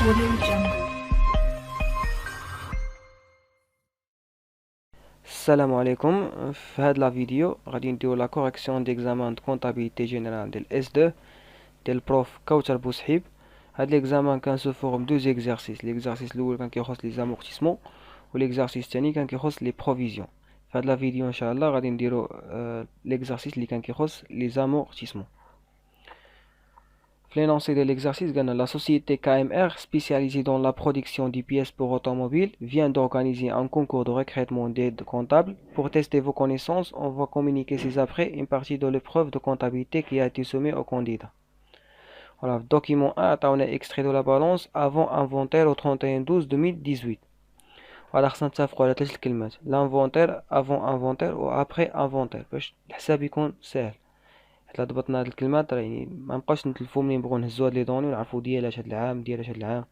Audio Jungle. Salam alaikum. في هاد لا فيديو غادي نديرو لا كوريكسيون ديكزامان دو كونطابيليتي جينيرال ديال اس 2 ديال البروف كوثر بوسحيب. هاد ليكزامان كان سو فورم دو زيكزارسيس. ليكزارسيس الاول كان كيخص لي زامورتيسمون وليكزارسيس الثاني كان كيخص لي بروفيزيون. في هاد لا فيديو ان شاء الله غادي نديرو ليكزارسيس اللي كان كيخص لي زامورتيسمون. L'énoncé de l'exercice, la société KMR, spécialisée dans la production de pièces pour automobiles, vient d'organiser un concours de recrutement d'aide comptable. Pour tester vos connaissances, on va communiquer ci-après une partie de l'épreuve de comptabilité qui a été soumise aux candidats. Voilà, document 1, on a extrait de la balance avant inventaire au 31/12/2018. Voilà, l'inventaire avant inventaire ou après inventaire. الحساب يكون سهل. حيت ضبطنا هاد الكلمات يعني منبقاوش نتلفو ملي نبغيو نهزو هاد لي دوني ونعرفو ديال هاد العام ديال هاد العام.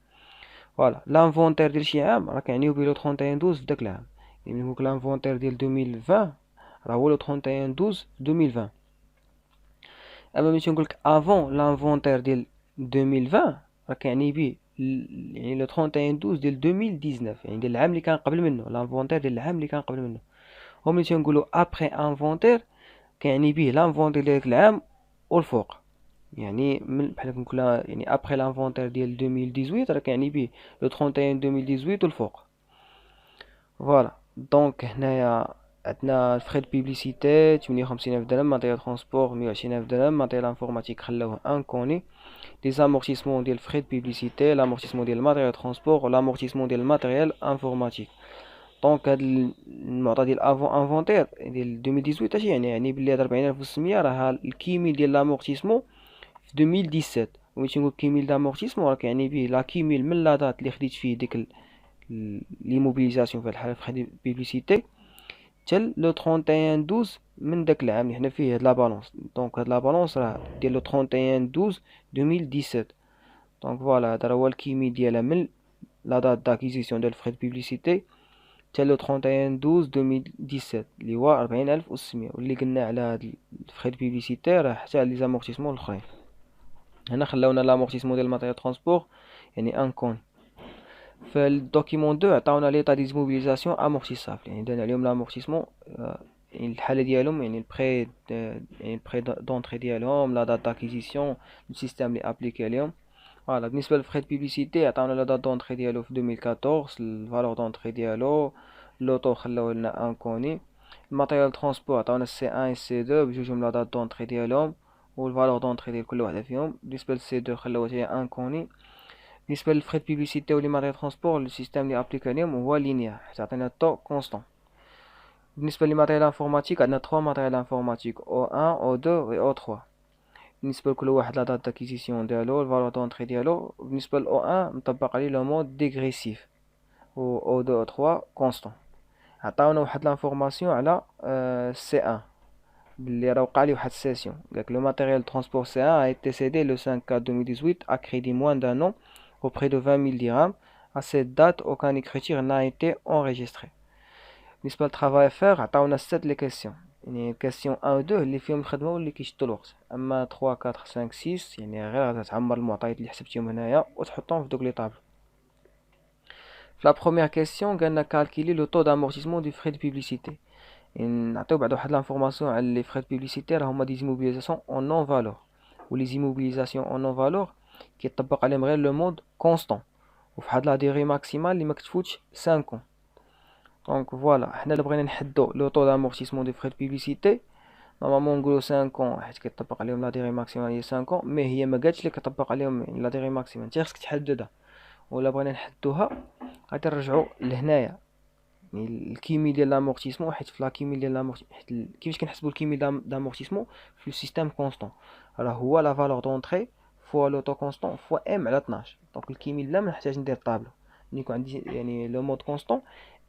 فوالا لانفونتير ديال شي عام راه كيعنيو بيه لو 31/12 في داك العام. يعني نقولك لانفونتير ديال 2020 راه هو لو 31/12/2020. اما ملي تنقولك افون لانفونتير ديال 2020 راه كيعني بيه يعني لو 31/12 ديال 2019، يعني ديال العام اللي كان قبل منه، لانفونتير ديال العام اللي كان قبل منه. وملي تنقولو ابخي انفونتير كيعني بيه لانفونتير ديال داك العام والفوق. يعني من بحال كنقولها يعني ابخي لانفونتير ديال 2018 راه كيعني بيه لو 31/2018 والفوق. فوالا دونك هنايا عندنا الفخي دو بيبليسيتي 58000 درهم، ماتيريال ترونسبور 120000 درهم، ماتيريال انفورماتيك خلاوه انكوني، لي زامورتيسمون ديال الفخي دو بيبليسيتي، لامورتيسمون ديال الماتيريال ترونسبور ولامورتيسمون ديال الماتيريال انفورماتيك. دونك هاد المعطى ديال افون انفونتير ديال 2018 اش يعني بلي هاد 40600 راه الكيميل ديال لامورتيسمون في 2017. وملي تنقول كيميل دامورتيسمون راه كيعني بيه لا كيميل من لا دات اللي خديت فيه ديك ليموبيليزاسيون في هاد الحاله في بيبليسيتي حتى لو 31/12 من داك العام اللي حنا فيه هاد لا بالونس. دونك هاد لا بالونس راه ديال لو 31/12/2017. دونك فوالا هذا هو الكيميل ديالها من لا دات داكيزيسيون ديال الفخي دو بيبليسيتي حتى لو 31/12/2017 اللي هو 40600. واللي قلنا على هاد الفخي دو بيبليسيتي راه حتى على لي زامورتيسمون الاخرين. هنا خلاونا لامورتيسمون ديال الماتيريال ترونسبور يعني انكون. في الدوكيمون 2 عطاونا ليطا دي زموبيليزاسيون امورتيسابل، يعني درنا عليهم لامورتيسمون يعني الحاله ديالهم، يعني البري يعني البري دونطري ديالهم، لا دات داكيزيسيون، السيستيم اللي ابليكي عليهم. فوالا بالنسبه للفخي دو بيبليسيتي عطاونا لا دات دونطري ديالو في 2014، الفالور دونطري ديالو، لوطو خلاوه لنا انكوني. الماتيريال ترونسبور عطاونا سي 1 و سي 2 بجوجهم لا دات دونطري ديالهم والفالور دونطري ديال كل وحده فيهم. بالنسبه للسي 2 خلاوها هي انكوني. بالنسبه للفري دو بيبليسيتي ولي ماتيريال ترونسبور السيستيم اللي ابليكي عليهم هو لينيير حيت عطينا الطو كونستون. بالنسبه للماتيريال انفورماتيك عندنا 3 ماتيريال انفورماتيك او 1 او 2 و او 3. بالنسبه لكل واحد لا دات داكيزيسيون ديالو، الفالور دونطري ديالو. بالنسبه للاو 1 مطبق عليه لو مود ديغريسيف، و او 2 او 3 كونستون. عطاونا واحد لانفورماسيون على سي 1 باللي راه وقع لي واحد السيسيون. قالك لو ماتيريال ترونسبور سي 1 a été cédé le 5/4/2018 à crédit moins d'un an auprès de 20 000 dirhams. À cette date, aucune écriture n'a été enregistrée. بالنسبة للترافاي فيغ عطاونا 7 لي كيسيون، يعني كيسيون 1 و 2 اللي فيهم الخدمة واللي كيشدو الوقت. اما 3 4 5 6 يعني غير تعمر المعطيات اللي حسبتيهم هنايا وتحطهم في دوك لي طابلو. في لا بروميير كيسيون قالنا كالكيلي لو طو دامورتيسمون دو فري دو بيبليسيتي. نعطيو بعد واحد لانفورماسيون على لي فري دو بيبليسيتي راه هما دي زيموبيليزاسيون اون نون فالور، ولي زيموبيليزاسيون اون نون فالور كيطبق عليهم غير لو مود كونستون وفواحد لا ديغي ماكسيمال اللي ما كتفوتش 5 ans. دونك فوالا حنا الا بغينا نحدو لو طو دامورتيسمون دي فري دو بيبليسيتي نورمالمون نقولو 5 ans حيت كيطبق عليهم لا ديغي ماكسيمال هي 5 ans، مي هي ما قالتش لي كيطبق عليهم لا ديغي ماكسيمال، انت خصك تحددها. ولا بغينا نحدوها غادي نرجعو لهنايا يعني الكيمي ديال لامورتيسمون، حيت في لا كيمي ديال لامورتيسمون حيت كيفاش كنحسبوا الكيمي دامورتيسمون في السيستيم كونستون راه هو لا فالور دونطري فوا لو طو كونستون فوا ام على 12. دونك الكيمي لا ما نحتاج ندير طابلو، ملي يكون عندي يعني لو مود كونستون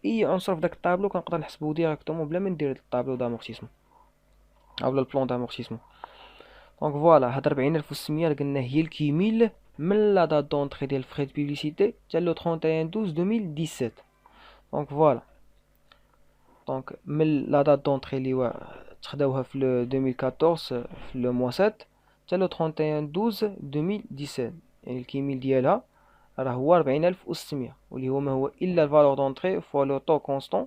اي عنصر في داك الطابلو كنقدر نحسبو ديريكتومون بلا ما ندير الطابلو دامورتيسمون اولا البلون دامورتيسمون. دونك فوالا هاد 40600 قلنا هي الكيميل من لا دات دونطري ديال فري دو بيبليسيتي حتى لو 31/12/2017. دونك فوالا دونك من لا دات دونطري اللي تخداوها في 2014 في لو موا 7 حتى لو 31/12/2017 يعني الكيميل ديالها راه هو 40600 واللي هو ما هو الا الفالور دونطري فوا لو طو كونستون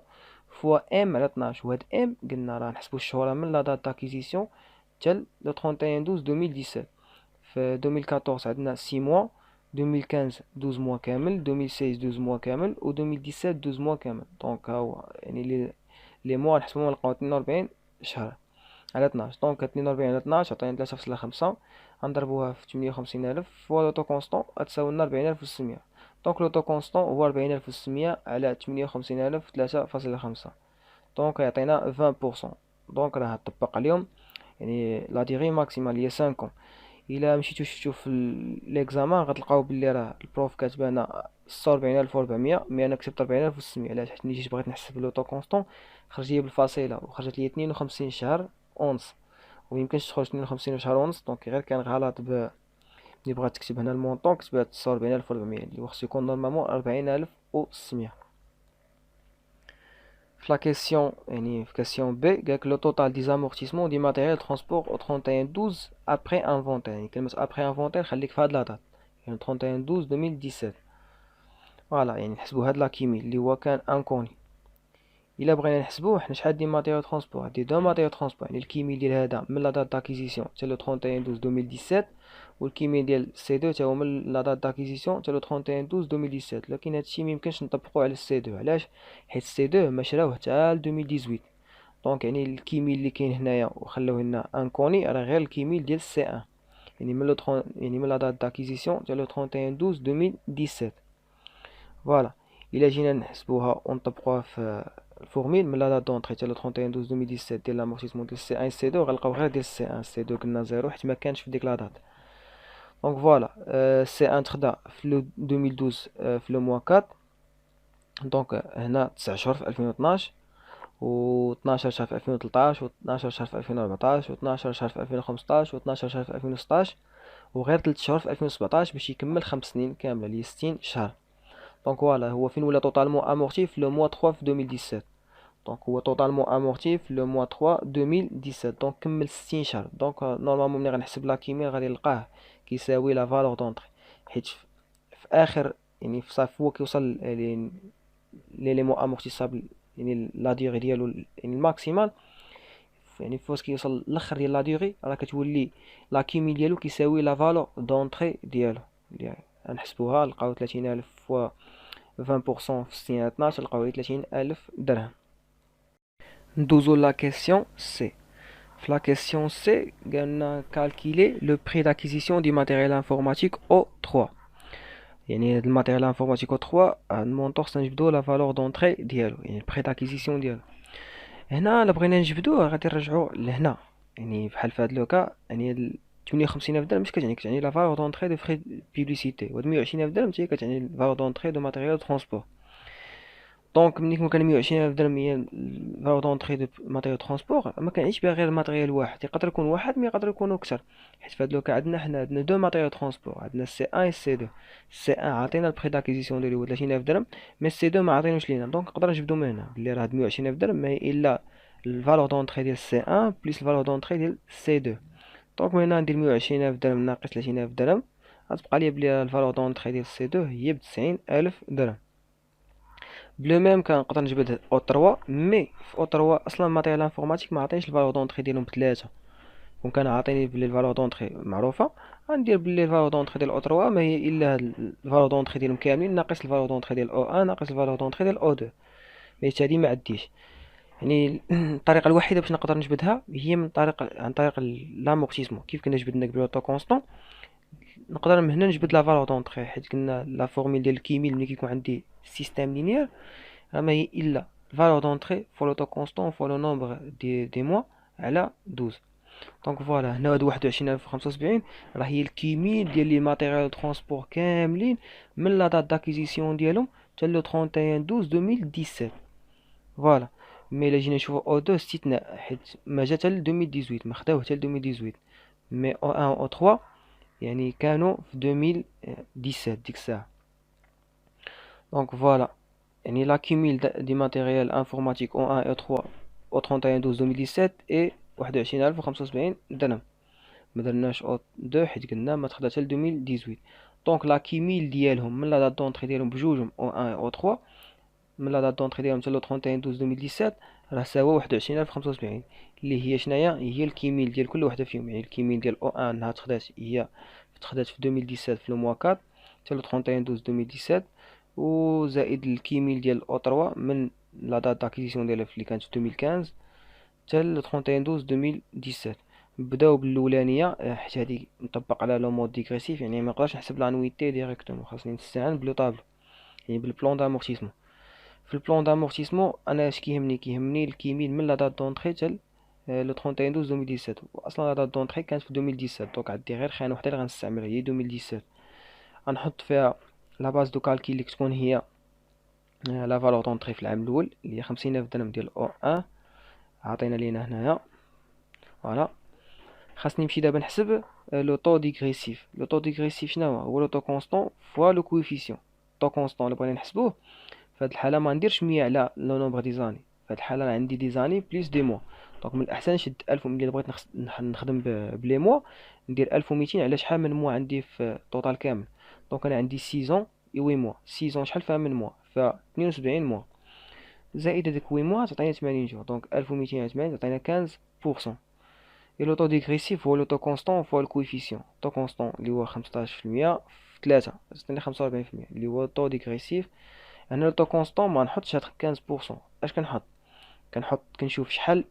فوا ام على 12. وهاد ام قلنا راه نحسبو الشهورة من لا دات داكيزيسيون حتى لو 31/12 2017. في 2014 عندنا 6 موا، 2015 12 موا كامل، 2016 12 موا كامل، و 2017 12 موا كامل. دونك ها هو يعني لي موا نحسبوهم نلقاو 42 شهر على 12. دونك 42 على 12 عطينا 3.5، غنضربوها في 58,000 فوا لوطو كونستون غتساوي لنا 40,600. دونك لوطو كونستون هو 40,600 على 58,000 3.5، دونك يعطينا 20%. دونك راه طبق عليهم يعني لا ديغي ماكسيمال هي 5 ans. الا مشيتو شفتو في ليكزامان غتلقاو بلي راه البروف كاتبه لنا 46,400 مي انا كتبت 40,600. علاش؟ حيت ملي جيت بغيت نحسب لوطو كونستون خرج لي بالفاصله وخرجت لي 52 شهر اونص، ويمكنش تخرج 52 شهر ونص. دونك غير كان غلط ملي بغات تكتب هنا المونطون كتبات 46,400 اللي خصو يكون نورمالمون 40,600. في لا كيسيون يعني في كيسيون بي قالك لو توتال دي زامورتيسمون دي ماتيريال ترونسبور او 31/12 ابري انفونتير. يعني كلمة ابري انفونتير خليك في هاد لا دات، يعني 31/12 2017. فوالا يعني نحسبو هاد لا كيمي اللي هو كان انكوني. الا بغينا نحسبوه حنا شحال دي ماتيريال ترونسبور، عندي دو ماتيريال ترونسبور. يعني الكيمي ديال هذا من لا دات داكيزيسيون حتى لو 31/12 2017، والكيمي ديال سي دو حتى هو من لا دات داكيزيسيون حتى لو 31/12 2017. لكن هادشي ميمكنش نطبقوه على سي دو. علاش؟ حيت سي دو ما شراوه حتى 2018. دونك يعني الكيميل اللي كاين هنايا وخلوه هنا انكوني راه غير الكيميل ديال سي ان، يعني من لو يعني من لا دات داكيزيسيون حتى لو 31/12 2017. فوالا الا جينا نحسبوها ونطبقوها في الفورميل من لا دات دونطري حتى لو 31/12 2017 ديال لامورتيسمون ديال سي ان سي دو غنلقاو غير ديال سي ان. سي دو قلنا زيرو حيت ما كانش في ديك لا دات. دونك فوالا سي ان تخدا في لو 2012 في لو موا 4. دونك هنا 9 شهور في 2012، و 12 شهر في 2013، و 12 شهر في 2014، و 12 شهر في 2015، و 12 شهر في 2016، وغير 3 شهور في 2017 باش يكمل 5 سنين كامله اللي 60 شهر. دونك فوالا هو فين ولا توتالمون امورتي في لو موا 3 في 2017. دونك هو توتالمون امورتي في لو موا 3 2017. دونك كمل 60 شهر. دونك نورمالمون ملي غنحسب لا كيميا غادي نلقاه كيساوي لا فالور دونطري، حيت في اخر يعني في صافي هو كيوصل ليليمون امورتيسابل يعني لا ديغي ديالو يعني الماكسيمال. يعني فاش كيوصل الاخر ديال لا ديغي راه كتولي لا كيمي ديالو كيساوي لا فالور دونطري ديالو. اللي غنحسبوها نلقاو 30,000 فوا 20% في 60 على 12 نلقاو 30,000 درهم. ندوزو لا كيسيون سي. في لا كيسيون سي قالنا كالكيلي لو بري داكيزيسيون دي ماتيريال انفورماتيك او 3. يعني هاد الماتيريال انفورماتيك او 3 المونطور خصنا نجبدو لا فالور دونطري ديالو يعني البري داكيزيسيون ديالو. هنا الا بغينا نجبدوه غادي نرجعو لهنا. يعني بحال في هاد لوكا يعني 58,000 درهم مش كتعني لا فالور دونطري دو فري بيبليسيتي، و 120,000 درهم حتى هي كتعني لا فالور دونطري دو ماتيريال ترونسبور. دونك ملي كان 120,000 درهم هي الفالور دونطري دو ماتيريال ترونسبور ما كنعنيش بها غير ماتيريال واحد، يقدر يكون واحد مي يقدر يكونوا اكثر. حيت في هاد لوكا عندنا دو ماتيريال ترونسبور، عندنا سي ان و سي دو. سي ان عطينا البري داكيزيسيون ديالو هو 30,000 درهم، مي سي دو ما عطينوش لينا. دونك نقدر نجبدو من هنا بلي راه هاد 120,000 درهم ما هي الا الفالور دونطري ديال سي ان بليس الفالور دونطري ديال سي دو. دونك من هنا ندير 120,000 درهم ناقص 30,000 درهم غتبقى لي بلي الفالور دونطري ديال سي دو هي ب90,000 درهم. بلو ميم كنقدر نجبد او 3 مي في او 3 اصلا ماتيريال انفورماتيك ما عطينيش الفالور دونطري ديالهم بثلاثه. كون كان عاطيني بلي الفالور دونطري معروفه غندير بلي الفالور دونطري ديال او 3 ما هي الا هاد الفالور دونطري ديالهم كاملين ناقص الفالور دونطري ديال او 1 ناقص الفالور دونطري ديال او 2. مي هادي ما عنديش. يعني الطريقه الوحيده باش نقدر نجبدها هي عن طريق لامورتيسمون. كيف كنا جبدنا قبل اوتو كونستون نقدر من هنا نجبد لا فالور دونطري، حيت قلنا لا فورميل ديال الكيميل ملي كيكون عندي سيستيم لينيير ما هي الا الفالور دونطري فوا لوطو كونستون فوا لو نومبر دي موا على 12. دونك فوالا هنا هاد 21,075 راه هي الكيميل ديال لي ماتيريال ترونسبور كاملين من لا دات داكيزيسيون ديالهم حتى لو 31/12 2017. فوالا مي الا جينا نشوفو او 2 استثناء حيت ما جا حتى ل 2018 ما خداوه حتى ل 2018. مي او 1 و او 3 يعني كانوا في 2017 ديك الساعه. دونك فوالا يعني لا cumul دي ماتيريال انفورماتيك او 1 او 3 او 31/12 2017 اي 21,075 درهم. ما درناش او 2 حيت قلنا ما تخداش حتى ل 2018. دونك لا كيميل ديالهم من لا دات دونطري ديالهم بجوجهم او 1 او 3 من لا دات دونطري ديالهم حتى لو 31 12 2017 راه ساوا 21075 اللي هي شناهي هي الكيميل ديال كل وحده فيهم. يعني الكيميل ديال او 1 نهار تخدات هي تخدات في 2017 في لو موا 4 حتى لو 31 12 2017 وزائد الكيميل ديال او 3 من لا دات داكيزيسيون ديالها اللي كانت في 2015 حتى ل 31 12 2017. نبداو بالاولانيه حيت هادي مطبق على لو مود ديغريسيف، يعني ما نقدرش نحسب لانويتي ديريكتومون، خاصني نستعان بلو طابلو يعني بالبلان دامورتيسمون. في البلان دامورتيسمون انا اش كيهمني الكيميل من لا دات دونطري حتى لو 31 12 2017. واصلا لا دات دونطري كانت في 2017 دونك عندي غير خانه وحده اللي غنستعملها هي 2017. غنحط فيها لا باز دو كالكيل اللي تكون هي لا فالور دونطري في العام الاول اللي هي 50000 درهم ديال او 1 عطينا لينا هنايا. فوالا خاصني نمشي دابا نحسب لو طو ديغريسيف. لو طو ديغريسيف شنو هو لو طو كونستون فوا لو كويفيسيون. طو كونستون اللي بغينا نحسبوه في هاد الحاله ما نديرش 100 على لو نومبر دي زاني، في هاد الحاله انا عندي دي زاني بليس دي موا. دونك من الاحسن نشد 1000 ملي بغيت نخدم بلي موا ندير 1200 على شحال من موا عندي في الطوطال كامل. دونك انا عندي 6 و 8 موا. 6 شحال فيها من موا؟ فيها 72 موا زائد هاديك 8 موا تعطينا 80 جور. دونك 1200 على 80 تعطينا 15%. Et le taux dégressif هو le taux constant fois le coefficient. taux constant اللي هو 15% في 3 تعطينا 45%. اللي هو taux dégressif. هنا le taux constant ما نحطش هاد 15%. اش كنحط كنشوف شحال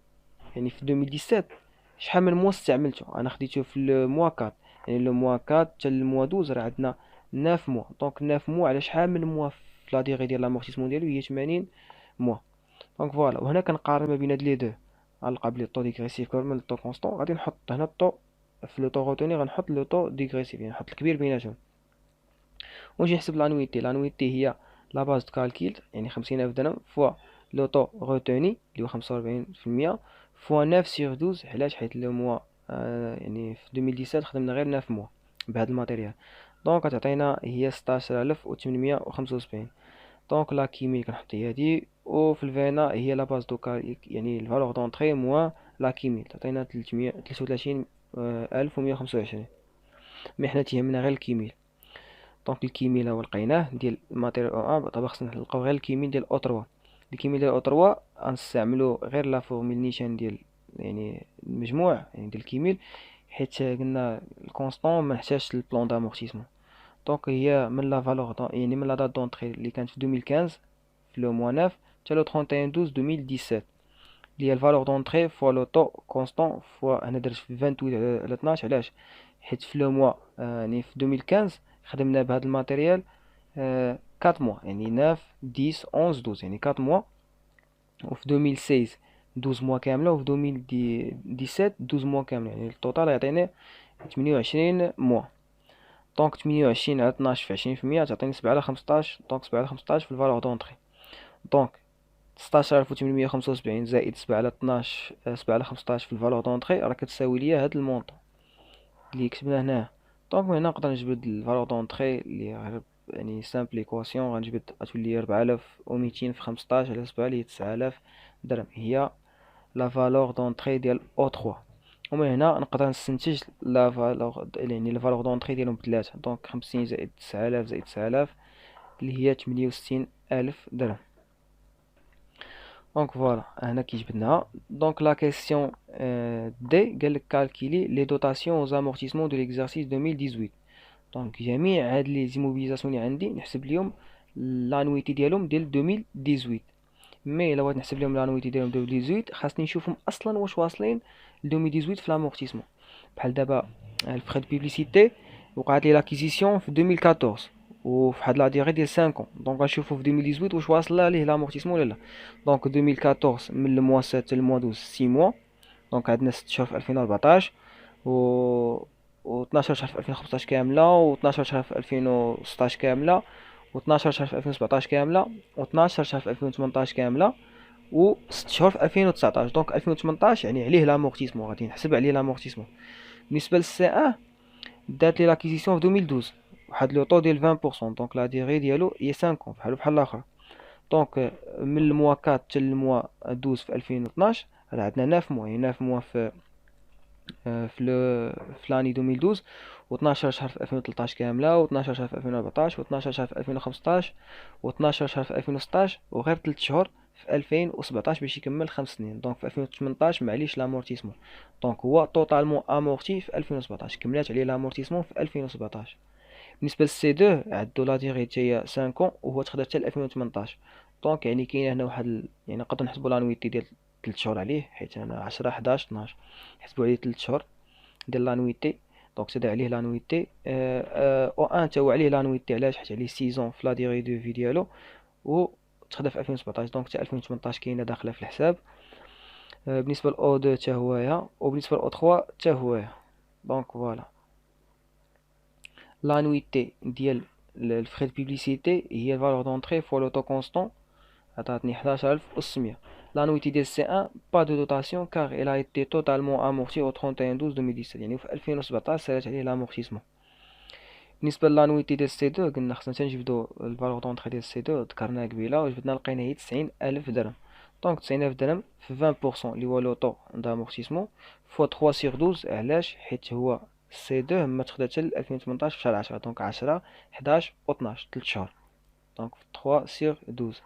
يعني في 2017 شحال من موا استعملته. انا خديته في الموا 4 يعني لو موا 4 حتى الموا 12 راه عندنا 9 موا. دونك 9 موا على شحال من موا في لا ديغي ديال لامورتيسمون ديالو هي 80 موا. دونك فوالا وهنا كنقارن ما بين هاد لي دو. غنلقى بلي الطو ديغريسيف كبر من الطو كونستون غادي نحط هنا الطو في لو طو غوتوني غنحط لو طو ديغريسيف يعني نحط الكبير بيناتهم ونجي نحسب لانويتي. لانويتي هي لا باز دو كالكيل يعني 50000 درهم فوا لو طو غوتوني اللي هو 45% فوا 9 سيغ 12. علاش؟ حيت لو موا يعني في 2017 خدمنا غير 9 موا بهذا الماتيريال. دونك غتعطينا هي 16875. دونك لا كيمي كنحط هي هادي وفي الفينا هي لا باز دوكا يعني الفالور دونطري موان لا كيمي تعطينا 333,125. مي حنا تيهمنا غير الكيميل. دونك الكيميل هو لقيناه ديال الماتيريال او 1 دابا خصنا نلقاو غير الكيميل ديال او 3. الكيميل ديال او 3 غنستعملو غير لا فورميل نيشان ديال يعني المجموع يعني ديال الكيميل حيت قلنا الكونستون ما نحتاجش البلان دامورتيسمون. دونك هي من لا فالور يعني من لا دات دونطري اللي كانت في 2015 في لو موا 9 حتى لو 31 12 2017 اللي هي الفالور دونطري فوا لو طو كونستون فوا انا درت في 28 على 12. علاش؟ حيت في لو موا يعني في 2015 خدمنا بهذا الماتيريال 4 موا يعني 9 10 11 12 يعني 4 موا. وفي 2016 12 موا كامله وفي 2017 12 موا كامله يعني التوتال يعطيني 28 موا. دونك 28 على 12 في 20% تعطيني 7 على 15. دونك 7 على 15 في الفالور دونطري. دونك 16875 زائد 7 على 12 7 على 15 في الفالور دونطري راه كتساوي ليا هاد المونطون اللي كتبنا هنا. دونك من هنا نقدر نجبد الفالور دونطري اللي غير يعني سامبل ايكواسيون غنجبد غتولي 4200 في 15 على 7 اللي هي 9000 درهم هي لا فالور دونطري ديال او 3. ومن هنا نقدر نستنتج لا فالور يعني لا فالور دونطري ديالهم بثلاثة. دونك 50 زائد 9000 زائد 9000 اللي هي 68000 درهم. دونك فوالا هنا كيجبدناها. دونك لا كيسيون دي قالك كالكيلي لي دوتاسيون aux amortissements de l'exercice 2018. دونك جميع هاد لي زيموبيليزاسيون اللي عندي نحسب ليهم لانويتي ديالهم ديال 2018. مي الا بغيت نحسب لهم لانويتي ديالهم 2018 خاصني نشوفهم اصلا واش واصلين ل 2018 في لامورتيسمون. بحال دابا الفري دو بوبليسيتي وقعت لي لاكيزيسيون في 2014 وفي واحد لا ديغي ديال 5 دونك غنشوفو في 2018 واش واصله ليه لامورتيسمون ولا لا. دونك 2014 من الموا 7 حتى الموا 12 6 موا. دونك عندنا 6 شهور في 2014 و 12 شهر في 2015 كامله و 12 شهر في 2016 كامله و 12 شهر في 2017 كامله و 12 شهر في 2018 كامله و 6 شهور في 2019. دونك 2018 يعني عليه لامورتيسمون غادي نحسب عليه لامورتيسمون. بالنسبه للسي 1 دات لي لاكيزيسيون في 2012 واحد لو طو ديال 20%. دونك لا ديغي ديالو هي 5 بحال الاخر. دونك من الموا 4 حتى الموا 12 في 2012 راه عندنا 9 موا يعني 9 موا في في لاني 2012، و12 شهر في 2013 كاملة، و12 شهر في 2014، و12 شهر في 2015، و12 شهر في 2016، وغير 3 شهور في 2017 باش يكمل 5 سنين. دونك في 2018 معليش لامورتيسمون. دونك هو توتالمون امورتي في 2017، كملات عليه لامورتيسمون في 2017. بالنسبة للسي دو عدو لا ديغي حتى هي 5 وهو تخدم حتى ل 2018. دونك يعني كاين هنا واحد يعني نقدروا نحسبوا لانويتي ديال 3 شهور عليه، حيت انا 10 11 12 نحسبوا عليه 3 شهور ديال لانويتي. دونك زاد عليه لانويتي او ان تا هو عليه لانويتي. علاش؟ حيت عليه سيزون في لا ديغي دو في ديالو و تخدم في 2017. دونك حتى 2018 كاينه داخله في الحساب. بالنسبه لاو 2 حتى هويا، وبالنسبه لاو 3 حتى هويا. دونك فوالا لانويتي ديال الفري دو بيبليسيتي هي الفالور دونطري فوا لو طو كونستون، عطاتني 11600. لانويتي ديال سي ان با دو دوتاسيون كار il a été totalement amorti au 31/12/2017، يعني في 2017 سالات عليه لامورتيسمون. بالنسبه للانويتي ديال سي 2 قلنا خصنا حتى نجبدو الفالور دونطري ديال سي 2، ذكرناها قبيله وجبدنا لقينا هي 90000 درهم. دونك 90000 درهم في 20% اللي هو لو طو دامورتيسمون فوا 3 سيغ 12. علاش؟ حيت هو سي 2 ما تخدا حتى ل 2018 في شهر 10. دونك 10 11 و 12 3 شهور. دونك 3 سيغ 12.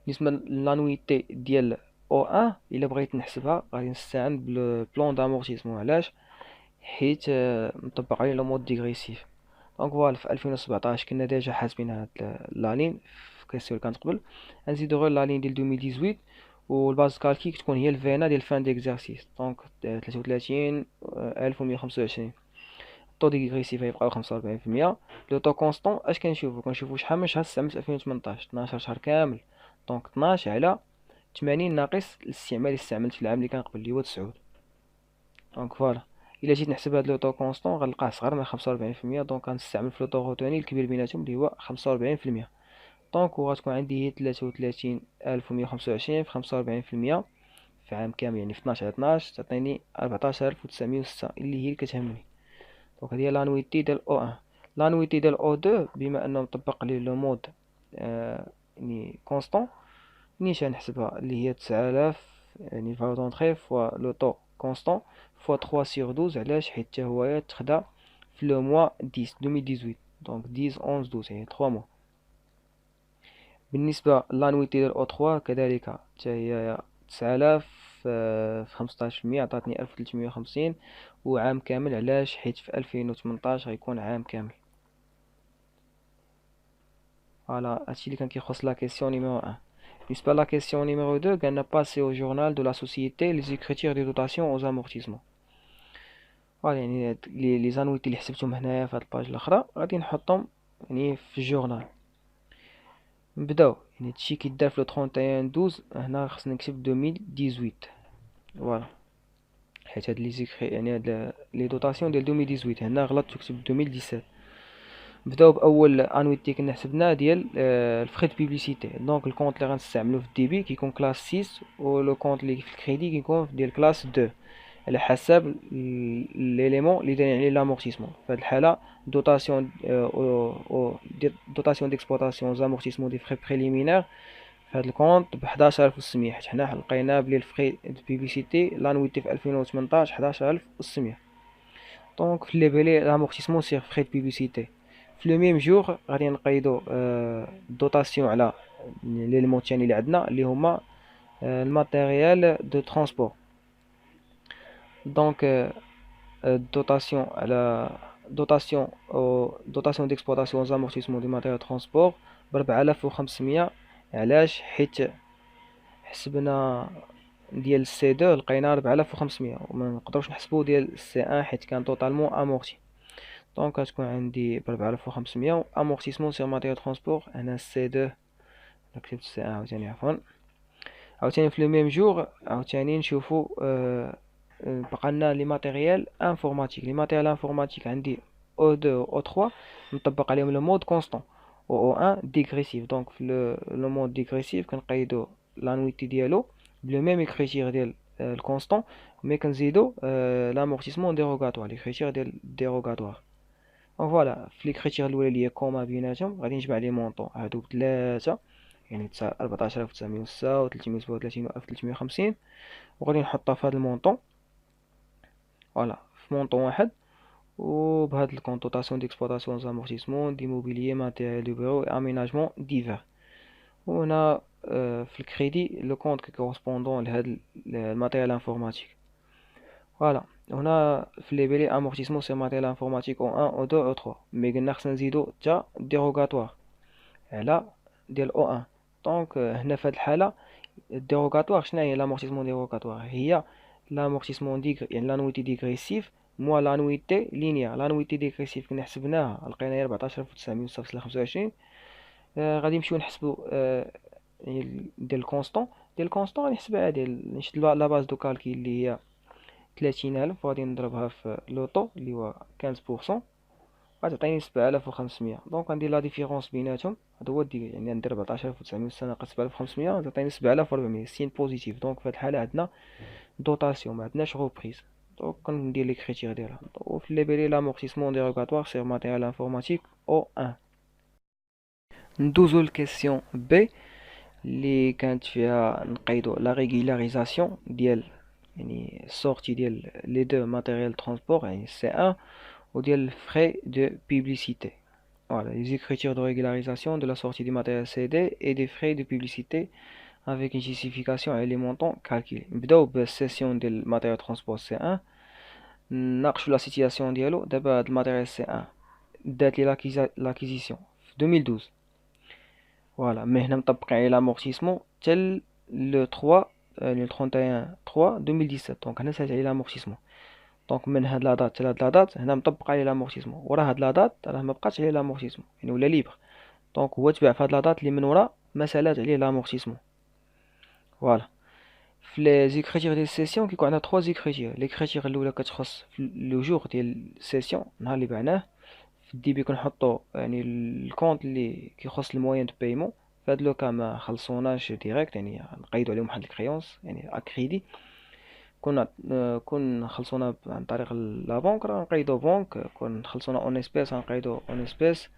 بالنسبه للانويتي ديال او ان الا بغيت نحسبها غادي نستعن بالبلون دامورتيسمون. علاش؟ حيت مطبق عليه لو مود ديغريسيف. دونك فوالا في 2017 كنا ديجا حاسبين هاد لالين في كيسيون اللي كانت قبل. غنزيدو غير لالين ديال 2018 والباز كالكي كتكون هي الفينا ديال فان ديكزارسيس. دونك 33125. الطو ديغريسيف غيبقاو 45%. لو طو كونستون اش كنشوفو شحال من شهر استعملت في 2018؟ 12 شهر كامل. دونك 12 على 80 ناقص الاستعمال اللي استعملت في العام اللي كان قبل اللي هو 9. دونك فوالا الا جيت نحسب هاد لو طو كونستون غنلقاه صغر من 45%. دونك غنستعمل في لو طو روتوني الكبير بيناتهم اللي هو 45%. دونك وغتكون عندي هي 33125 في 45% في عام كامل، يعني في 12 على 12 تعطيني 14906 اللي هي اللي كتهمني. دونك هادي هي لانويتي ديال او ان. لانويتي ديال او دو بما انه مطبق عليه لو مود يعني كونستون، نيشان نحسبها اللي هي 9000 يعني فالور دونطري فوا لو طو كونستون فوا 3 سيغ 12. علاش؟ حيت حتى هو تخدا في لو موا 10 2018. دونك 10 11 12 يعني 3 موا. بالنسبة لانويتي ديال او 3 كذلك حتى هي 9000 في 15% عطاتني 1350 وعام كامل. علاش؟ حيت في 2018 غيكون عام كامل. فوالا هادشي اللي كان كيخص لا كيسيون نيميرو 1. بالنسبة لا كيسيون نيميرو 2 قالنا باسي au journal de la société les écritures de dotation aux amortissements. فوالا يعني لي زانويتي اللي حسبتهم هنايا في هاد الباج الاخرى غادي نحطهم يعني في الجورنال. نبداو يعني هادشي كيدار في لو 31/12. هنا خصني نكتب 2018. فوالا حيت هاد لي زيكري يعني هاد لي دوطاسيون ديال 2018 هنا غلطت وكتبت 2017. نبداو باول انويتي كنا حسبناه ديال الفري دو بيبليسيتي. دونك الكونط اللي غنستعملو في الديبي كيكون كلاس 6 و لو كونط اللي في الكريدي كيكون ديال كلاس 2 على حسب ليليمون اللي دايرين عليه لامورتيسمون. في هاد الحاله دوطاسيون دوطاسيون ديكسبلوطاسيون زامورتيسمون دي فري بريليمينير في هاد الكونط ب 11600. حيت حنا لقينا بلي الفري دو بيبليسيتي لانويتي في 2018 11600. دونك في لي بيلي لامورتيسمون سيغ فري دو بيبليسيتي. في لو ميم جور غادي نقيدو دوطاسيون على ليليمون الثاني اللي عندنا اللي هما الماتيريال دو ترونسبور. دونك dotation à la dotation d'exploitation aux amortissements du matériel de transport ب4500. علاش؟ حيت حسبنا ديال سي 2 لقينا 4500 وما نقدروش نحسبو ديال سي 1 حيت كان توتالمون امورتي. دونك غتكون عندي ب4500 امورتيسمون سير ماتيريال ترونسبور. هنا سي 2 كتبت سي 1 عاوتاني عفوا. عاوتاني في لو ميم جور عاوتاني نشوفو بقالنا لي ماتيريال انفورماتيك. لي ماتيريال انفورماتيك عندي او 2 او 3 نطبق عليهم لو مود كونستون و او 1 ديغريسيف. دونك في لو مود ديغريسيف كنقيدو لانويتي ديالو بلو ميم اكريتير ديال الكونستون مي كنزيدو لامورتيسمون ديروغاتوار لي كريتير ديال ديروغاتوار. دونك فوالا في لي كريتير الاولى اللي هي كوما بيناتهم غادي نجمع لي مونطون هادو بثلاثه يعني 14906 و 337 و 1350 وغادي نحطها في هاد المونطون فوالا في مونطون واحد، وبهاد الكونط دوطاسيون ديكسبلوطاسيون زامورتيسمون ديموبيليي ماتيريال دو بيرو اميناجمون ديفير. وهنا في الكريدي لو كونط كي كورسبوندون لهاد الماتيريال انفورماتيك. فوالا هنا في لي بيلي امورتيسمون سي ماتيريال انفورماتيك او 1 او 2 او 3، مي قلنا خصنا نزيدو تا ديروغاتوار على ديال او 1. دونك هنا في هاد الحالة الديروغاتوار شناهي لامورتيسمون ديروغاتوار؟ هي لامورتيسمون يعني لانويتي ديغريسيف موا لانويتي لينيير. لانويتي ديغريسيف كنا حسبناها لقينا هي 14900 صافي 25. غادي نمشيو نحسبو يعني ديال الكونستون. ديال الكونستون غادي نحسبها ديال نشد لا باز دو كالكيل اللي هي 30000 وغادي نضربها في لوطو اللي هو 15%، غتعطيني 7500. دونك غندير لا ديفيرونس بيناتهم، هذا هو يعني ندير 14900 ناقص 7500 غتعطيني 7400 سين بوزيتيف. دونك في هاد الحالة عندنا دوطاسيون ما عندناش غوبريز. دونك كندير لي كريتير ديالها. وفي لي بيلي لامورتيسمون ديروغاتوار سير ماتيريال انفورماتيك او 1. ندوزو لكيسيون بي اللي كانت فيها نقيدو لا ريغولاريزاسيون ديال يعني السورتي ديال لي دو ماتيريال ترونسبور يعني سي 1 وديال frais de publicité. Voilà, les écritures de régularisation de la sortie du matériel CD et des frais de publicité avec une justification et les montants calculés. نبداو بالسيسيون ديال الماتيريال ترونسبور سي 1، نناقشو لا سيتياسيون ديالو. دابا هاد الماتيريال سي 1 دات لي لاكيزيسيون في 2012. فوالا مي هنا مطبقين عليه لامورتيسمون حتى لو 3 لو 31 3 2017. دونك هنا سالت عليه لامورتيسمون. دونك من هاد لا دات حتى لهاد لا دات هنا مطبق عليه لامورتيسمون، ورا هاد لا دات راه مبقاتش عليه لامورتيسمون يعني ولا ليبر. دونك هو تباع في هاد لا دات اللي من ورا ما سالات عليه لامورتيسمون. فوالا في لي زيكريتير ديال السيسيون كيكون عندنا 3 زيكريتير. لي كريتير الاولى كتخص لو جور ديال السيسيون نهار اللي بعناه. في الديبي كنحطو يعني الكونط اللي كيخص الموين دو بايمون. في هاد لو كا ما خلصوناش ديريكت يعني نقيدو عليهم واحد الكريونس يعني اكريدي. كون خلصونا عن طريق لا بنك راه نقيدو بنك، كون خلصونا اون اسبيس غنقيدو اون اسبيس.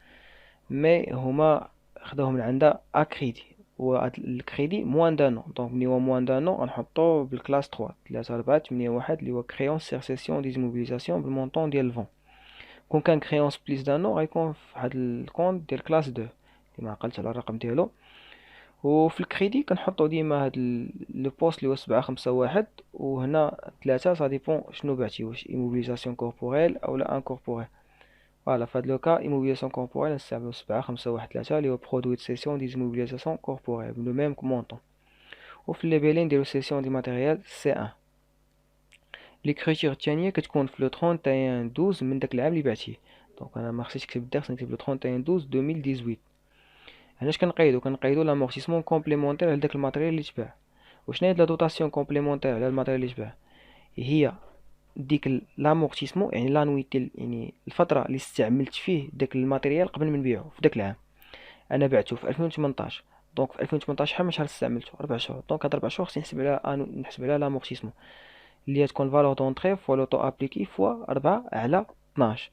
مي هما خداوهم من عندها اكريدي، وهاد الكريدي موان دان نو. دونك ملي هو موان دان نو غنحطوه بالكلاس 3 3 4 8 1 اللي هو كريونس سير سيسيون ديزموبيليزاسيون بالمونطون ديال الفون. كون كان كريونس بليس دان نو غيكون في واحد الكونت ديال كلاس 2 اللي ما عقلتش على الرقم ديالو. وفي الكريدي كنحطو ديما هاد لو بوست اللي هو 751، وهنا 3 سا ديبون شنو بعتي، واش ايموبيليزاسيون كوربوريل او لا انكوربوريل. فوالا في هاد لو كا ايموبيليزاسيون كوربوريل نستعملو 751 اللي هو برودوي دو سيسيون ديزموبيليزاسيون كوربوريل لو ميم مونطون. وفي لي بيلي نديرو سيسيون دي ماتيريال سي 1. لي كريتير الثانيه كتكون في لو 31 12 من داك العام اللي بعتيه. دونك انا ما خصنيش نكتب الدار، نكتب لو 31 12 2018. هنا اش كنقيدو لامورتيسمون كومبليمونتير على داك الماتيريال اللي تباع. وشناهي هاد لا دوطاسيون كومبليمونتير على الماتيريال اللي تباع؟ هي ديك لامورتيسمون يعني لانويتي يعني الفتره اللي استعملت فيه داك الماتيريال قبل ما نبيعو في داك العام. انا بعته في 2018. دونك في 2018 شحال من شهر استعملته؟ 4 شهور. دونك هاد 4 شهور خصني نحسب عليها لامورتيسمون اللي هي تكون فالور دونطري فوا لوطو ابليكي فوا 4 على 12.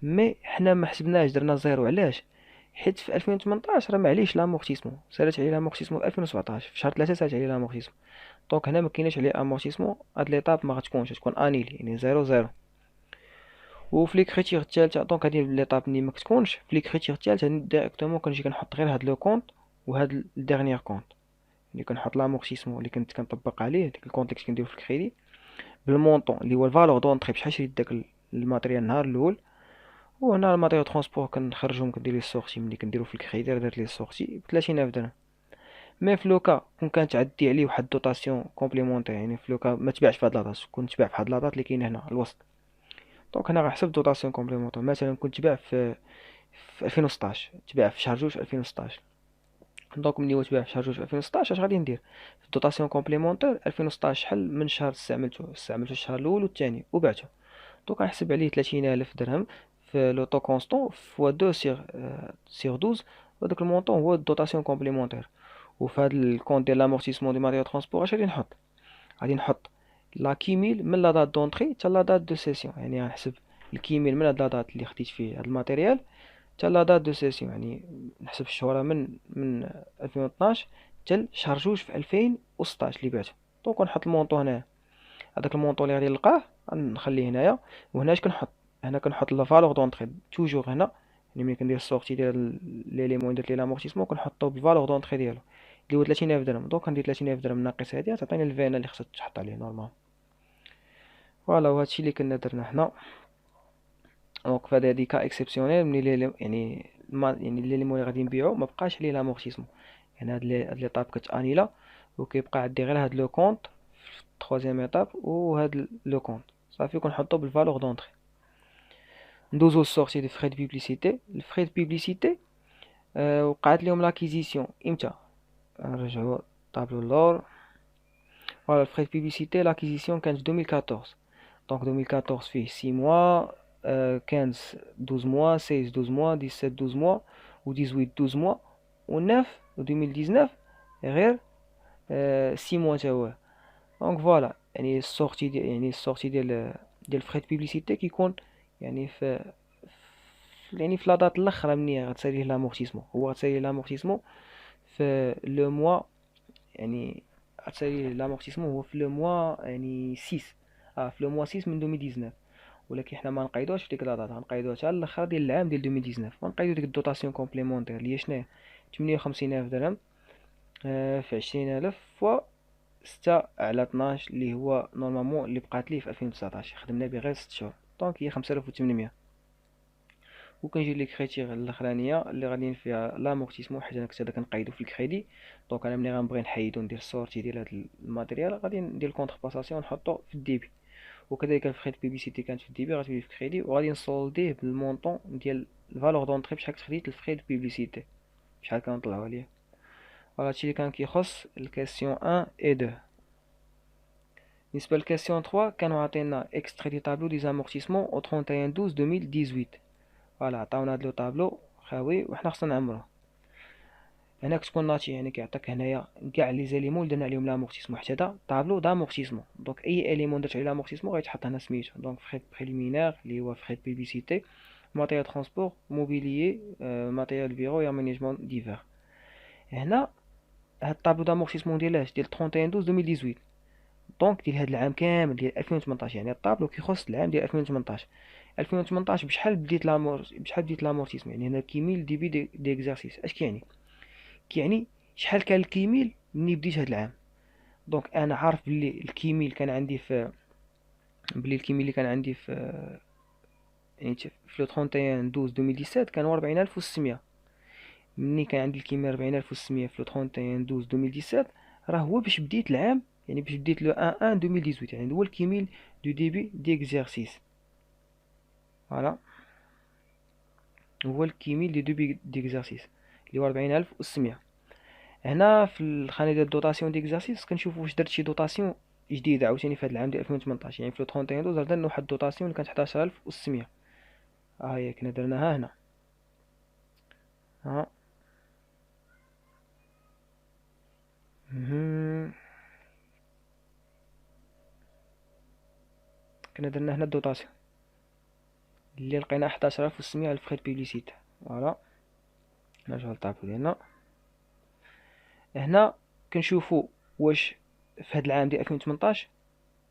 مي حنا ما حسبناش درنا زيرو. علاش؟ حيت في 2018 راه معليش لامورتيسمون، سالات عليه لامورتيسمون في 2017 في شهر 3 سالات عليه لامورتيسمون. دونك هنا ما كايناش عليه امورتيسمون. هاد ليطاب ما غتكونش، تكون انيل يعني زيرو زيرو. وفي لي كريتير الثالثه دونك هادي ليطاب ملي ما كتكونش في لي كريتير الثالثه ديريكتومون كنجي كنحط غير هاد لو كونط وهاد الديرنيير كونط اللي كنحط لامورتيسمون اللي كنت كنطبق عليه ديك الكونط اللي كنت كنديرو في الكريدي بالمونطون اللي هو الفالور دونطري بشحال شريت داك الماتريال النهار الاول. وهنا الماتيريال ترونسبور كنخرجهم كندير ليه السورتي ملي كنديرو في الكريدير درت ليه السورتي ب 30000 درهم. مي في لوكا كون كانت عدي عليه واحد دوطاسيون كومبليمونتير يعني في لوكا ما تباعش في هاد لاطاس، كون تباع في هاد لاطات اللي كاينه هنا الوسط. دونك هنا غنحسب دوطاسيون كومبليمونتير. مثلا كنت تباع في 2016 تباع في شهر جوج 2016. دونك ملي هو تباع في شهر جوج 2016 اش غادي ندير في دوطاسيون كومبليمونتير 2016 شحال من شهر استعملته الشهر الاول والثاني وبعته. دونك غنحسب عليه 30000 درهم في لوطو كونستون فوا 2 سيغ 12. وداك المونطون هو الدوطاسيون كومبليمونتير. وفي هاد الكونت ديال لامورتيسمون دي ماتيريال ترونسبور اش غادي نحط لا كيميل من لا دات دونطري حتى لا دات دو سيسيون. يعني غنحسب الكيميل من هاد لا دات اللي خديت فيه هاد الماتيريال حتى لا دات دو سيسيون. يعني نحسب الشهورة من 2012 حتى شهر جوج في 2016 اللي بعته. دونك نحط المونطو هنا، هذاك المونطو اللي غادي نلقاه غنخليه هنايا. وهنا اش كنحط؟ هنا كنحط لا فالور دونطري توجور هنا، يعني ملي كندير السورتي ديال ليليمون درت ليه لامورتيسمون كنحطو بالفالور دونطري ديالو اللي هو 30000 درهم. دونك كندير 30000 درهم ناقص هادي تعطيني الفينا اللي خصها تحط عليه نورمال. فوالا وهادشي اللي كنا درنا حنا. دونك فهاد هادي كا اكسبسيونيل ملي يعني يعني ليليمون اللي غادي نبيعو مبقاش عليه لامورتيسمون، يعني هاد ليطاب كتانيلا وكيبقى عندي غير هاد لو كونط في التروازيام ايطاب وهاد لو كونط صافي كنحطو بالفالور دونطري. ندوزو للسورتي دي فري دو بوبليسيتي. الفري دو بوبليسيتي وقعت لهم لاكيزيسيون امتى؟ نرجعو طابلو اللور. فوالا الفري دو بوبليسيتي لاكيزيسيون كانت في 2014. دونك 2014 فيه 6 موا، 15 12 موا، 16 12 موا، 17 12 موا، و 18 12 موا، و 9 و 2019 غير 6 موا تا هو. دونك فوالا يعني السورتي ديال ديال الفري دو بوبليسيتي كيكون يعني يعني في لا دات الاخرى مني غتساليه لامورتيسمون. هو غتساليه لامورتيسمون في لو موا، يعني غتساليه لامورتيسمون هو في لو موا يعني 6. في لو موا 6 من 2019. ولكن حنا ما نقيدوهاش في ديك لا دات، غنقيدوها حتى الاخر ديال العام ديال 2019 ونقيدو ديك الدوطاسيون كومبليمونتير اللي هي شناهي 58000 درهم في 20000 فوا 6 على 12 اللي هو نورمالمون اللي بقات ليه في 2019 خدمنا به غير 6 شهور. دونك هي 5800. وكنجي لي كريتير الاخرانيه اللي غاديين فيها لامورتيسمون حيت انا كنت هذا كنقيدو في الكريدي. دونك انا ملي غنبغي نحيدو ندير السورتي ديال هاد الماتيريال غادي ندير الكونتر باساسيون ونحطو في الديبي. وكذلك الفري دو بيبيسيتي كانت في الديبي غتولي في الكريدي وغادي نسولديه بالمونطون ديال الفالور دونطري بشحال خديت الفري دو بيبيسيتي بشحال كنطلعو عليه. فوالا هادشي اللي كان كيخص الكاستيون 1 و 2. بالنسبه للكاستيون 3 كانوا عاطينا اكستري دي طابلو دي زامورتيسمون او 31 12 2018. فوالا عطاونا هاد لو طابلو خاوي وحنا خصنا نعمروه. هنا كتكون ناطي يعني كيعطيك هنايا كاع لي زاليمون اللي درنا عليهم لامورتيسمون حيت هذا طابلو دامورتيسمون. دونك اي اليمون درت عليه لامورتيسمون غيتحط هنا سميتو. دونك فري بريليمينير اللي هو فري بيبيسيتي، ماتيريال ترونسبور، موبيليي، ماتيريال بيرو يا مانيجمون ديفير. هنا هاد الطابلو دامورتيسمون ديال 31 12 2018. دونك ديال هاد العام كامل ديال 2018، يعني الطابلو كيخص العام ديال 2018. 2018 بشحال بديت لامورتيسمون، يعني هنا كيميل ديبي دي اكزارسيس. اش كيعني؟ كيعني شحال كان الكيميل ملي بديت هاد العام. دونك انا عارف بلي الكيميل كان عندي في الكيميل اللي كان عندي في يعني في لو 31 12 2017 كان 40600. مني كان عندي الكيميل 40600 في لو 31 12 2017 راه هو باش بديت العام، يعني باش بديت لو 1 1 2018، يعني هو الكيميل دو ديبي ديكزارسيس. فوالا هو الكيميل دو ديبي ديكزارسيس اللي هو 40600. هنا في الخانه ديال الدوطاسيون ديكزارسيس كنشوفوا واش درت شي دوطاسيون جديده عاوتاني في هذا العام ديال 2018. يعني في لو 31 12 درنا واحد الدوطاسيون اللي كانت 11600. هي كنا درناها هنا. ها مهم. كنا درنا هنا الدوطاسيون اللي لقينا 11600 على الفخيط بيبليسيتي. فوالا نرجعو للطابلو ديالنا. هنا كنشوفوا واش في هذا العام ديال 2018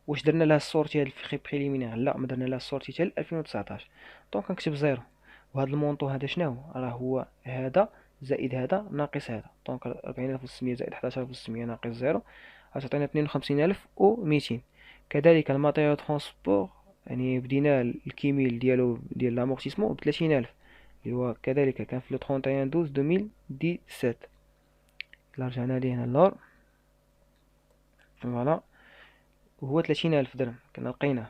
واش درنا لها السورتي هاد الفخي بريليمينير. لا ما درنا لها السورتي حتى 2019. دونك كنكتب زيرو. وهذا المونطو هذا شنو راه هو؟ هذا زائد هذا ناقص هذا. دونك 40600 زائد 11600 ناقص زيرو غتعطينا 52200. كذلك الماتيريال ترونسبور يعني بدينا الكيميل ديالو ديال لامورتيسمون ب 30000 اللي هو كذلك كان في لو 31 12 2017. إلا رجعنا ليه هنا اللور فوالا وهو 30000 درهم كنا لقيناه.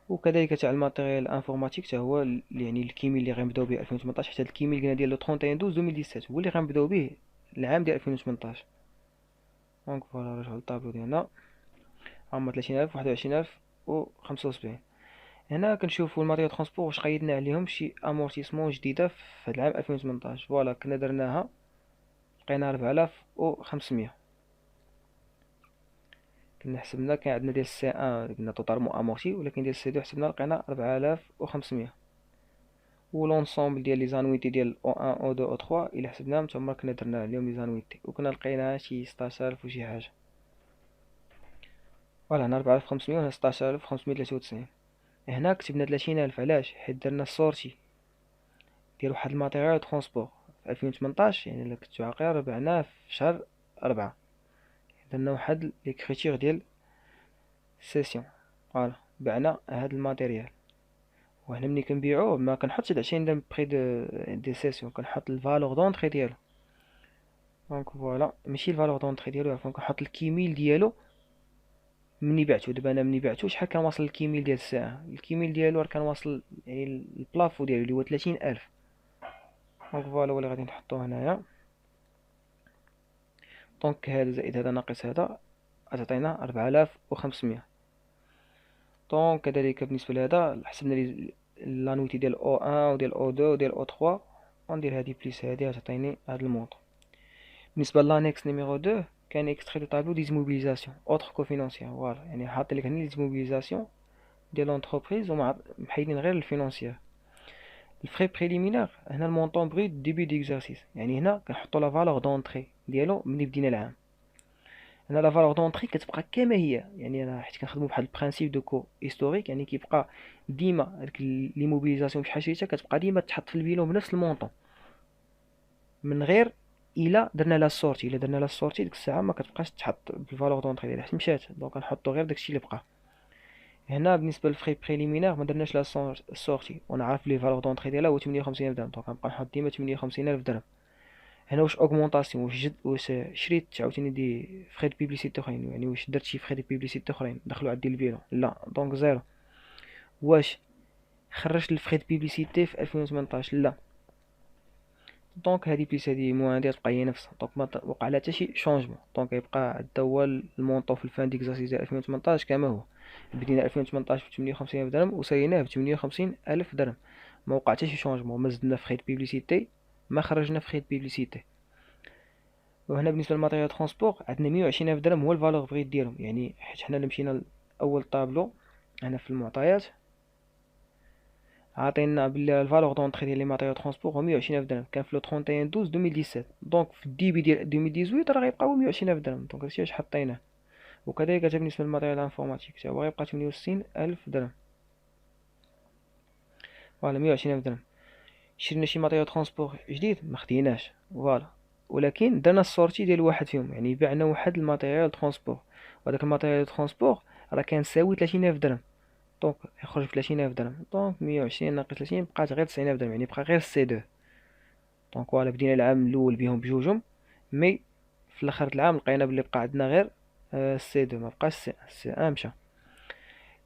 وكذلك تاع الماتيريال انفورماتيك حتى هو يعني الكيميل اللي غنبداو به 2018 حتى الكيميل قلنا ديال لو 31 12 2017 هو اللي غنبداو به العام ديال 2018. دونك فوالا نرجعو للطابلو ديالنا. هما 30000 21000 و 75. هنا كنشوفوا الماتيريال ترونسبور واش قيدنا عليهم شي امورتيسمون جديده في هاد العام 2018. فوالا كنا درناها لقينا 4500. كنا حسبنا كان عندنا ديال سي ان قلنا توتالمون امورتي، ولكن ديال سي دو حسبنا لقينا 4500. و لونسومبل ديال لي زانويتي ديال او 1 او 2 او 3 الا حسبناهم تما كنا درنا عليهم لي زانويتي وكنا لقينا شي 16000 وشي حاجه. فوالا هنا 4500 وهنا 16593. هنا كتبنا 30000 علاش؟ حيت درنا السورتي ديال واحد الماتيريال ترونسبور في 2018، يعني الا كنتو عاقل ربعناه في شهر 4. درنا واحد لي كريتير ديال سيسيون. فوالا بعنا هاد الماتيريال، وهنا ملي كنبيعوه ما كنحطش 20 درهم بري دي سيسيون، كنحط الفالور دونطري ديالو. دونك فوالا ماشي الفالور دونطري ديالو، عفوا كنحط الكيميل ديالو مني بعتو. دابا انا مني بعتو شحال كان واصل الكيميل ديال الساعه؟ الكيميل ديالو راه كان واصل يعني البلافو ديالو اللي هو 30000. دونك فوالا هو اللي غادي نحطو هنايا. دونك هذا زائد هذا ناقص هذا غتعطينا 4500. دونك كذلك بالنسبه لهذا حسبنا لانويتي ديال او 1 وديال او 2 وديال او 3، غندير هادي بليس هادي غتعطيني هاد المونطون. بالنسبه لانيكس نيميرو 2 كان اكستري دو طابلو ديزموبيليزاسيون اوتر كوفينونسيير. فوالا يعني حاط لك هنا ديزموبيليزاسيون ديال لونتربريز ومحيدين غير الفينونسيير. الفري بريليمينير هنا المونطون بغيت ديبي ديكزارسيس، يعني هنا كنحطو لا فالور دونطري ديالو ملي بدينا العام. هنا لا فالور دونطري كتبقى كما هي، يعني انا حيت كنخدمو بواحد البرانسيپ دو كو هيستوريك، يعني كيبقى ديما هاديك لي موبيليزاسيون بشحال شريتها كتبقى ديما تحط في البيلون بنفس المونطون، من غير الا درنا لا سورتي. الا درنا لا سورتي ديك الساعه ما كتبقاش تحط بالفالور دونطري ديالها حيت مشات، دونك كنحطو غير داكشي اللي بقى. هنا بالنسبه للفري بريليمينير ما درناش لا سورتي، وانا عارف لي فالور دونطري ديالها هو 58000 درهم، دونك غنبقى نحط ديما 58000 درهم. هنا واش اوغمونطاسيون، واش شريت عاوتاني دي فخي دو بيبليسيتي اخرين، يعني واش درت شي فخي دو بيبليسيتي اخرين دخلوا عندي البيلون؟ لا، دونك زيرو. واش خرجت الفخي دو بيبليسيتي في 2018؟ لا، دونك هادي بليس هادي موان تبقى هي نفسها، دونك ما وقع لها حتى شي شونجمون، دونك يبقى حتى هو المونطون في الفان ديكزارسيس ديال 2018 كما هو. بدينا 2018 ب 58000 درهم وساليناه ب 58000 درهم، ما وقع حتى شي شونجمون، ما زدنا فخي دو بيبليسيتي ما خرجنا فخي دو بيبليسيتي. وهنا بالنسبه للماتيريال ترونسبور عندنا 120000 درهم هو الفالور بغيت ديالهم، يعني حيت حنا اللي مشينا لاول طابلو هنا في المعطيات عاطينا بلي الفالور دونطري ديال لي ماتيريال ترونسبور هو 120000 درهم، كان في لو 31 12 2017، دونك في الديبي ديال 2018 راه غيبقى هو 120000 درهم، دونك هادشي علاش حطيناه. وكذلك حتى بالنسبه للماتيريال انفورماتيك حتى هو غيبقى 68000 درهم. فوالا 120000 درهم. شرينا شي ماتيريال ترونسبور جديد ما خديناش، فوالا، ولكن درنا السورتي ديال واحد فيهم، يعني بعنا واحد الماتيريال ترونسبور، وهداك الماتيريال ترونسبور راه كان ساوي 30000 درهم، دونك يخرج ب 30000 درهم، دونك 120 ناقص 30 بقات غير 90000 درهم، يعني بقى غير سي 2. دونك فوالا بدينا العام الاول بهم بجوجهم، مي في الاخر العام لقينا بلي بقى عندنا غير سي 2، ما بقاش سي 1 مشى.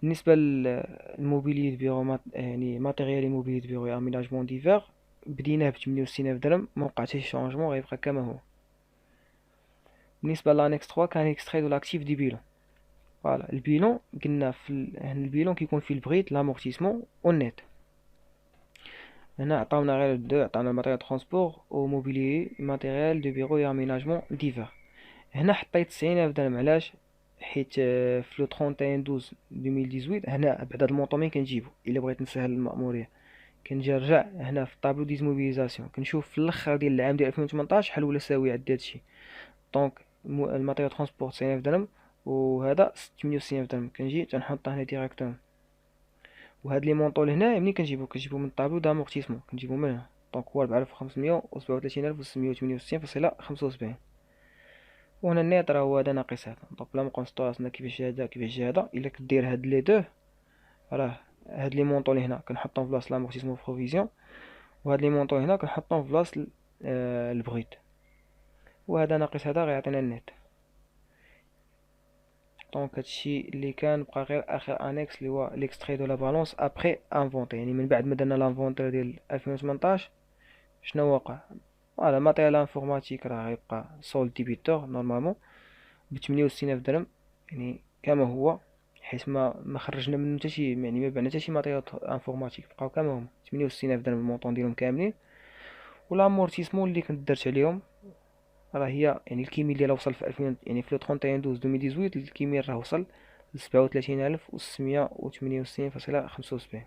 بالنسبه للموبيلي بيرو يعني ماتيريال موبيلي بيرو و اميناجمون ديفير بديناه ب 68000 درهم، ما وقع حتى شي شونجمون، غيبقى كما هو. بالنسبه لانكس 3 كان اكستري دو لاكتيف دي بيلون. فوالا البيلون قلنا هنا البيلون كيكون فيه البغيت لامورتيسمون و النيت. هنا عطاونا غير دو، عطاونا الماتيريال ترونسبور و موبيلي ماتيريال دو بيرو و اميناجمون ديفير. هنا حطيت 90000 درهم علاش؟ حيت في لو 31 12 2018 هنا بعد هاد المونطون مين كنجيبو الا بغيت نسهل المأمورية، كنجي نرجع هنا في الطابلو ديزموبيليزاسيون كنشوف في الاخر ديال العام ديال 2018 شحال ولا ساوي عندي هادشي. دونك الماتيريال ترونسبور 90000 درهم وهذا 68000 درهم، كنجي تنحطها هنا ديراكتومون. وهاد لي مونطون هنا ملي كنجيبو من الطابلو دامورتيسمون كنجيبو من هنا، دونك هو 4533768.75. وهنا النيط راه هو هذا ناقص هذا، دونك بلا مابقاو نسطو راسنا كيفاش هذا كيفاش هذا، الا كدير هاد لي دو راه هاد لي مونطون هنا كنحطهم في بلاصه لامورتيسمون بروفيزيون، وهاد لي مونطون هنا كنحطهم في بلاصه البغيت، وهذا ناقص هذا غيعطينا النيت. دونك هادشي اللي كان، بقى غير اخر انيكس اللي هو ليكستري دو لا بالونس ابري انفونتي، يعني من بعد ما درنا لانفونتير ديال 2018 شنو وقع. فوالا ماتيريال انفورماتيك راه غيبقى سول ديبيتور نورمالمون ب 68000 درهم، يعني كما هو، حيت ما خرجنا منه حتى شي، يعني ما بعنا حتى شي ماتيريال انفورماتيك، بقاو كما هما 68000 درهم المونطون ديالهم كاملين. والامورتيسمون اللي كنت درت عليهم راه هي يعني الكيميل ديالها وصل في 2000، يعني في لو 31 12 2018 الكيميل راه وصل ل 37668.75.